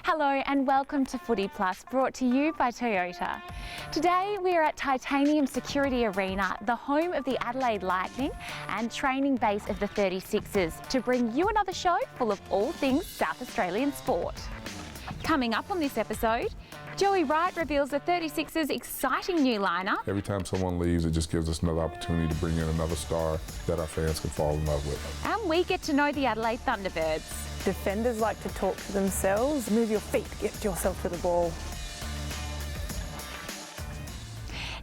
Hello and welcome to Footyplus, brought to you by Toyota. Today we are at Titanium Security Arena, the home of the Adelaide Lightning and training base of the 36ers, to bring you another show full of all things South Australian sport. Coming up on this episode, Joey Wright reveals the 36ers' exciting new lineup. Every time someone leaves, it just gives us another opportunity to bring in another star that our fans can fall in love with. And we get to know the Adelaide Thunderbirds. Defenders like to talk to themselves. Move your feet, get yourself to the ball.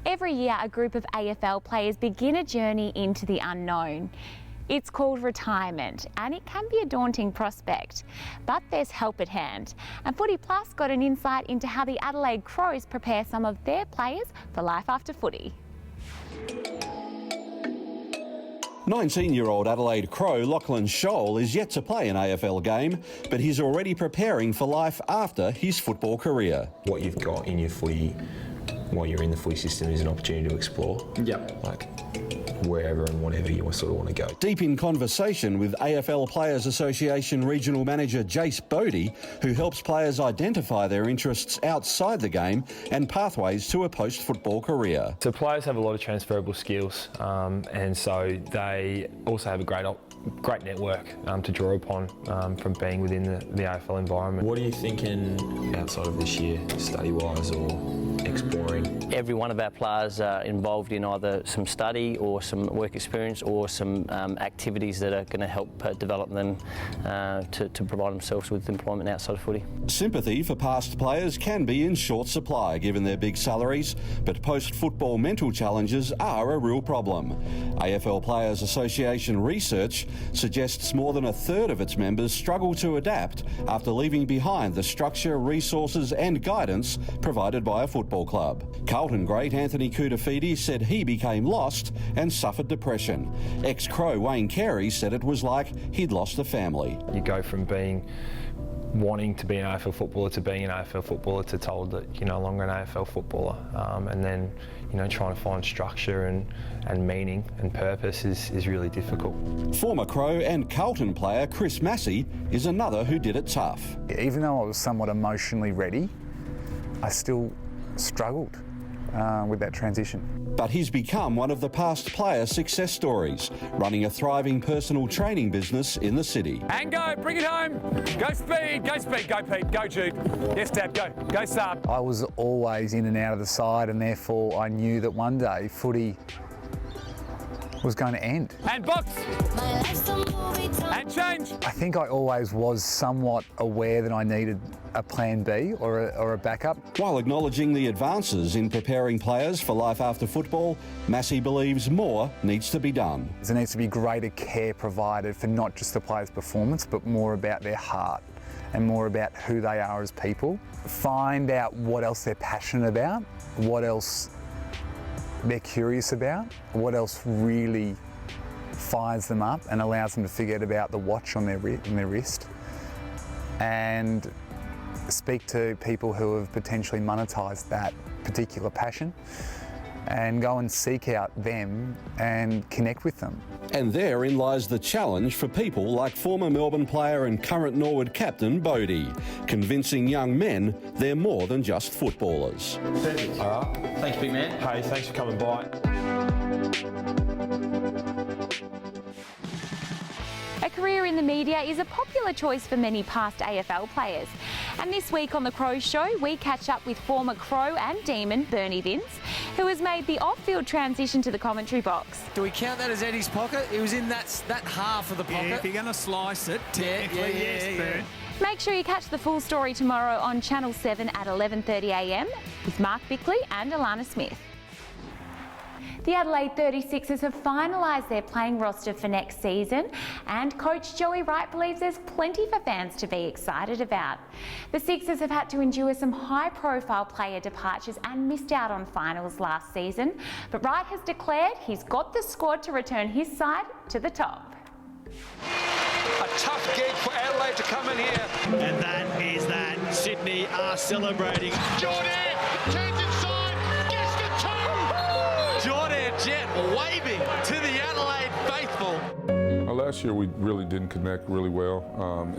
Every year, a group of AFL players begin a journey into the unknown. It's called retirement, and it can be a daunting prospect, but there's help at hand. And Footyplus got an insight into how the Adelaide Crows prepare some of their players for life after footy. 19-year-old Adelaide Crow Lachlan Scholl is yet to play an AFL game, but he's already preparing for life after his football career. What you've got in your footy while you're in the footy system is an opportunity to explore. Yep. Like wherever and whatever you sort of want to go. Deep in conversation with AFL Players Association Regional Manager Jace Bodie, who helps players identify their interests outside the game and pathways to a post-football career. So players have a lot of transferable skills, and so they also have a great network to draw upon from being within the AFL environment. What are you thinking outside of this year, study-wise or exploring? Every one of our players are involved in either some study or some work experience or some activities that are going to help develop them to provide themselves with employment outside of footy. Sympathy for past players can be in short supply given their big salaries, but post-football mental challenges are a real problem. AFL Players Association research suggests more than a third of its members struggle to adapt after leaving behind the structure, resources and guidance provided by a football club. Carlton great Anthony Koutafidi said he became lost and suffered depression. Ex-Crow Wayne Carey said it was like he'd lost a family. You go from wanting to be an AFL footballer to being an AFL footballer to told that you're no longer an AFL footballer, and then trying to find structure and meaning and purpose is really difficult. Former Crow and Carlton player Chris Massey is another who did it tough. Even though I was somewhat emotionally ready, I still struggled with that transition. But he's become one of the past player success stories, running a thriving personal training business in the city. And go, bring it home. Go speed, go Pete, go Jude. Yes, Dad, go Saab. I was always in and out of the side, and therefore I knew that one day footy was going to end. And box. And change. I think I always was somewhat aware that I needed a plan B or a backup. While acknowledging the advances in preparing players for life after football, Massey believes more needs to be done. There needs to be greater care provided for not just the player's performance, but more about their heart and more about who they are as people. Find out what else they're passionate about, what else they're curious about, what else really fires them up and allows them to forget about the watch on their wrist, and speak to people who have potentially monetised that particular passion and go and seek out them and connect with them. And therein lies the challenge for people like former Melbourne player and current Norwood captain Bodie, convincing young men they're more than just footballers. Perfect. All right. Thanks, big man. Hey, thanks for coming by. A career in the media is a popular choice for many past AFL players. And this week on The Crow Show, we catch up with former Crow and Demon Bernie Vince, who has made the off-field transition to the commentary box. Do we count that as Eddie's pocket? He was in that half of the pocket. Yeah, if you're going to slice it, technically, yes, Bern. Make sure you catch the full story tomorrow on Channel 7 at 11:30am with Mark Bickley and Alana Smith. The Adelaide 36ers have finalised their playing roster for next season, and Coach Joey Wright believes there's plenty for fans to be excited about. The Sixers have had to endure some high-profile player departures and missed out on finals last season, but Wright has declared he's got the squad to return his side to the top. A tough gig for Adelaide to come in here. And that is that. Sydney are celebrating. Jordan turns inside, gets the two. Jordan Jet waving to the Adelaide faithful. Last year we really didn't connect really well,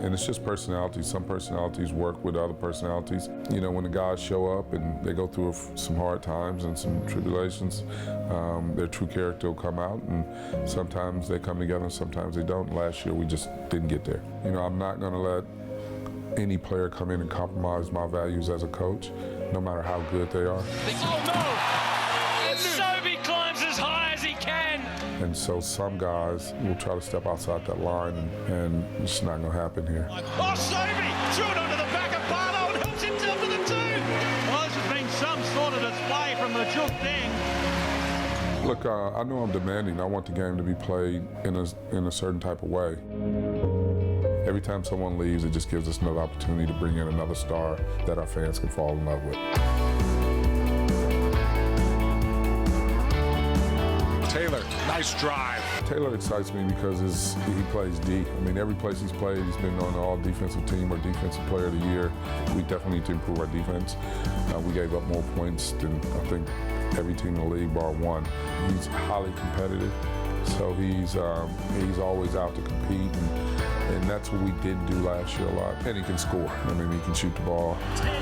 and it's just personalities. Some personalities work with other personalities. You know, when the guys show up and they go through some hard times and some tribulations, their true character will come out, and sometimes they come together and sometimes they don't. Last year we just didn't get there. You know, I'm not going to let any player come in and compromise my values as a coach, no matter how good they are. Oh no! And Sobey climbs as high as he can. And so some guys will try to step outside that line, and it's just not going to happen here. Oh, Sobey threw it onto the back of Barlow and helps himself to the two. Well, this has been some sort of display from the Chook thing. Look, I know I'm demanding. I want the game to be played in a certain type of way. Every time someone leaves, it just gives us another opportunity to bring in another star that our fans can fall in love with. Taylor, nice drive. Taylor excites me because he plays D. I mean, every place he's played, he's been on the all-defensive team or defensive player of the year. We definitely need to improve our defense. We gave up more points than I think every team in the league bar one. He's highly competitive, so he's always out to compete, and that's what we didn't do last year a lot. And he can score. I mean, he can shoot the ball. Taylor.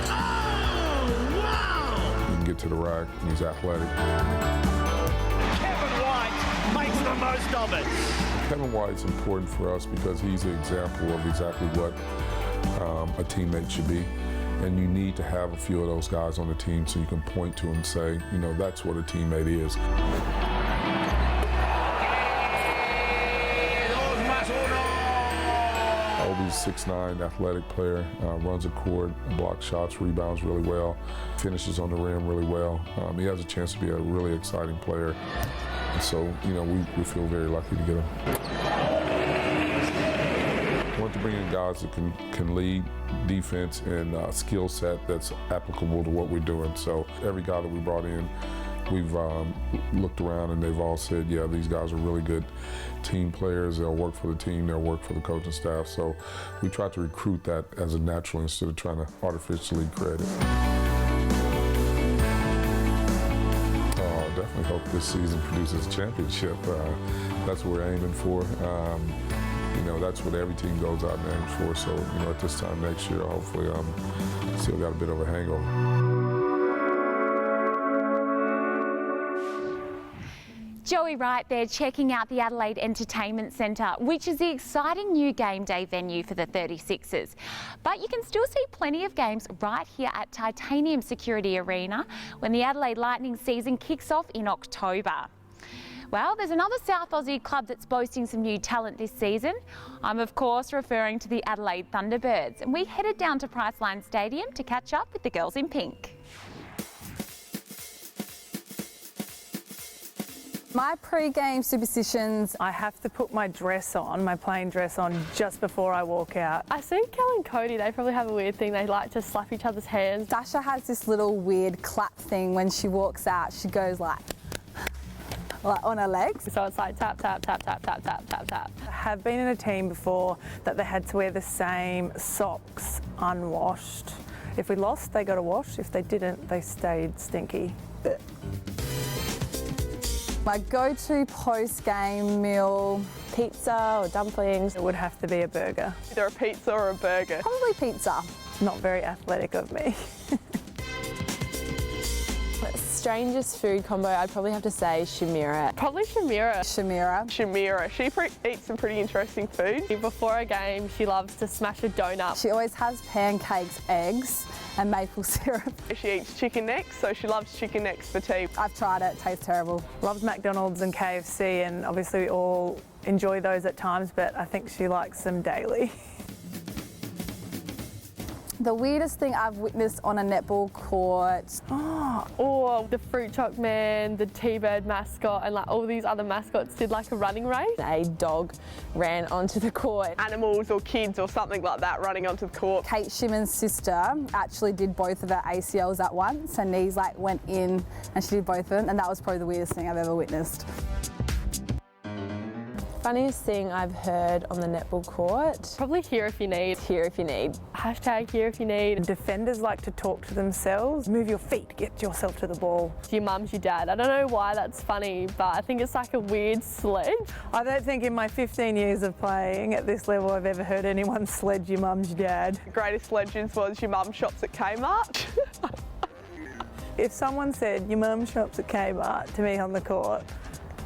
Oh, wow! He can get to the rack, and he's athletic. Kevin White makes the most of it. Kevin White's important for us because he's an example of exactly what a teammate should be. And you need to have a few of those guys on the team so you can point to them and say, you know, that's what a teammate is. Obi's 6'9", athletic player, runs a court, blocks shots, rebounds really well, finishes on the rim really well. He has a chance to be a really exciting player. And so, you know, we feel very lucky to get him. I want to bring in guys that can lead defense and skill set that's applicable to what we're doing. So every guy that we brought in, we've looked around and they've all said, yeah, these guys are really good team players. They'll work for the team, they'll work for the coaching staff. So we try to recruit that as a natural instead of trying to artificially create it. I definitely hope this season produces a championship. That's what we're aiming for. You know, that's what every team goes out and aims for. So, you know, at this time next year, hopefully, still got a bit of a hangover. Joey Wright there checking out the Adelaide Entertainment Centre, which is the exciting new game day venue for the 36ers. But you can still see plenty of games right here at Titanium Security Arena when the Adelaide Lightning season kicks off in October. Well, there's another South Aussie club that's boasting some new talent this season. I'm of course referring to the Adelaide Thunderbirds, and we headed down to Priceline Stadium to catch up with the girls in pink. My pre-game superstitions, I have to put my dress on, my playing dress on, just before I walk out. I see Kel and Cody, they probably have a weird thing. They like to slap each other's hands. Dasha has this little weird clap thing when she walks out. She goes like on her legs. So it's like tap, tap, tap, tap, tap, tap, tap, tap. I have been in a team before that they had to wear the same socks unwashed. If we lost, they got a wash. If they didn't, they stayed stinky. My go-to post-game meal, pizza or dumplings, it would have to be a burger. Either a pizza or a burger. Probably pizza. Not very athletic of me. Strangest food combo, I'd probably have to say Shamira. Probably Shamira. Shamira. She eats some pretty interesting food. Before a game, she loves to smash a donut. She always has pancakes, eggs, and maple syrup. She eats chicken necks, so she loves chicken necks for tea. I've tried it, it tastes terrible. Loves McDonald's and KFC, and obviously we all enjoy those at times, but I think she likes them daily. The weirdest thing I've witnessed on a netball court. Or the Fruit Choc Man, the T-Bird mascot, and like all these other mascots did like a running race. A dog ran onto the court. Animals or kids or something like that running onto the court. Kate Shimon's sister actually did both of her ACLs at once. Her knees like went in and she did both of them, and that was probably the weirdest thing I've ever witnessed. Funniest thing I've heard on the netball court? Probably here if you need. Here if you need. Hashtag here if you need. Defenders like to talk to themselves. Move your feet, get yourself to the ball. Your mum's your dad. I don't know why that's funny, but I think it's like a weird sledge. I don't think in my 15 years of playing at this level I've ever heard anyone sledge your mum's dad. The greatest legends was your mum shops at Kmart. If someone said your mum shops at Kmart to me on the court,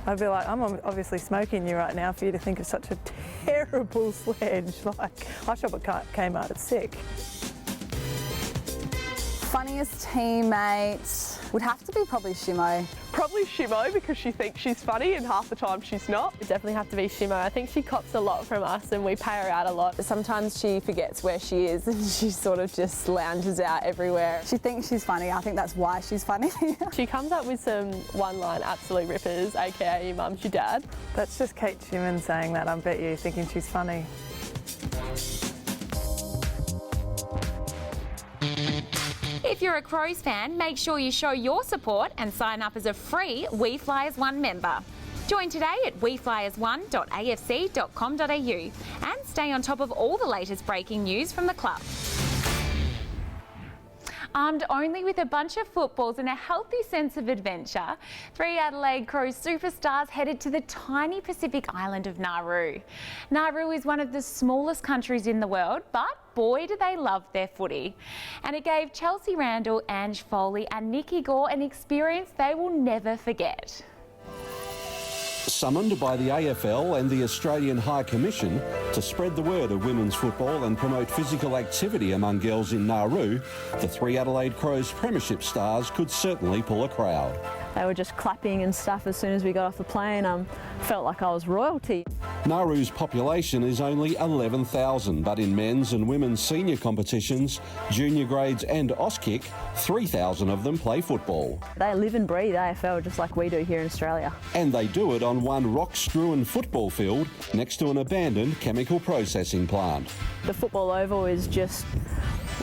I'd be like, I'm obviously smoking you right now for you to think of such a terrible sledge. Like, I shop at Kmart, it's sick. Funniest teammate would have to be probably Shimo. Probably Shimo because she thinks she's funny and half the time she's not. It definitely have to be Shimo. I think she cops a lot from us and we pay her out a lot. Sometimes she forgets where she is and she sort of just lounges out everywhere. She thinks she's funny. I think that's why she's funny. She comes up with some one-line absolute rippers, aka your mum's your dad. That's just Kate Schumann saying that, I bet you, thinking she's funny. If you're a Crows fan, make sure you show your support and sign up as a free We Flyers One member. Join today at weflyers1.afc.com.au and stay on top of all the latest breaking news from the club. Armed only with a bunch of footballs and a healthy sense of adventure, 3 Adelaide Crows superstars headed to the tiny Pacific island of Nauru. Nauru is one of the smallest countries in the world, but boy do they love their footy. And it gave Chelsea Randall, Ange Foley and Nikki Gore an experience they will never forget. Summoned by the AFL and the Australian High Commission to spread the word of women's football and promote physical activity among girls in Nauru, the 3 Adelaide Crows premiership stars could certainly pull a crowd. They were just clapping and stuff as soon as we got off the plane. Felt like I was royalty. Nauru's population is only 11,000, but in men's and women's senior competitions, junior grades and Auskick, 3,000 of them play football. They live and breathe AFL just like we do here in Australia. And they do it on one rock-strewn football field next to an abandoned chemical processing plant. The football oval is just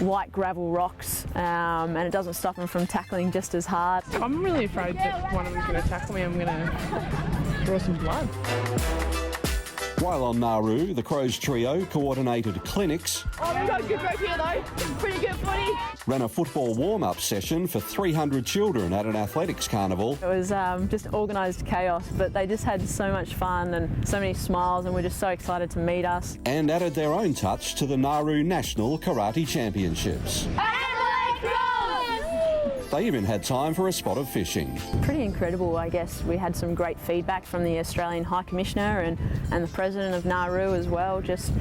white gravel rocks and it doesn't stop them from tackling just as hard. I'm really afraid that one of them's going to tackle me. I'm going to draw some blood. While on Nauru, the Crows trio coordinated clinics, Oh, we've got good work here though. Pretty good footy. ran a football warm-up session for 300 children at an athletics carnival. It was just organised chaos, but they just had so much fun and so many smiles and we're just so excited to meet us. And added their own touch to the Nauru National Karate Championships. They even had time for a spot of fishing. Pretty incredible, I guess. We had some great feedback from the Australian High Commissioner and the President of Nauru as well, just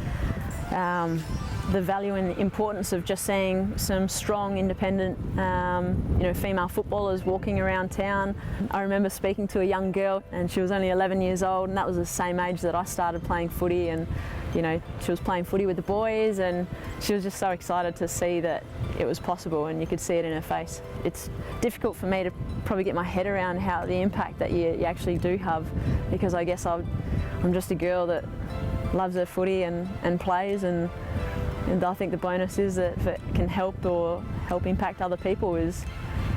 the value and importance of just seeing some strong, independent, female footballers walking around town. I remember speaking to a young girl and she was only 11 years old and that was the same age that I started playing footy, and she was playing footy with the boys and she was just so excited to see that it was possible and you could see it in her face. It's difficult for me to probably get my head around how the impact that you actually do have, because I guess I'm just a girl that loves her footy and plays, and I think the bonus is that if it can help impact other people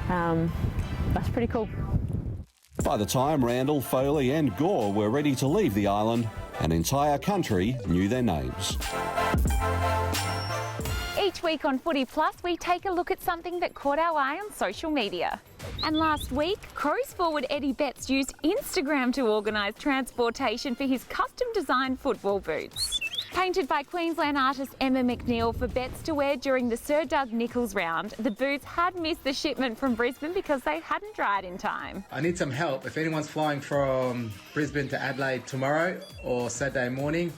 that's pretty cool. By the time Randall, Foley and Gore were ready to leave the island, an entire country knew their names. Each week on Footyplus, we take a look at something that caught our eye on social media. And last week, Crows forward Eddie Betts used Instagram to organise transportation for his custom-designed football boots. Painted by Queensland artist Emma McNeil for Betts to wear during the Sir Doug Nicholls round, the boots had missed the shipment from Brisbane because they hadn't dried in time. I need some help. If anyone's flying from Brisbane to Adelaide tomorrow or Saturday morning,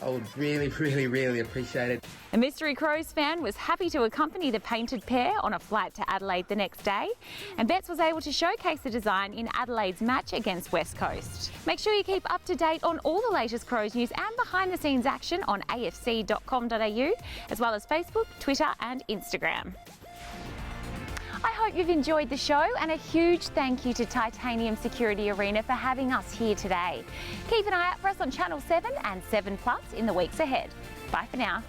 I would really, really, really appreciate it. A Mystery Crows fan was happy to accompany the painted pair on a flight to Adelaide the next day, and Betts was able to showcase the design in Adelaide's match against West Coast. Make sure you keep up to date on all the latest Crows news and behind-the-scenes action on afc.com.au, as well as Facebook, Twitter and Instagram. I hope you've enjoyed the show, and a huge thank you to Titanium Security Arena for having us here today. Keep an eye out for us on Channel 7 and 7 Plus in the weeks ahead. Bye for now.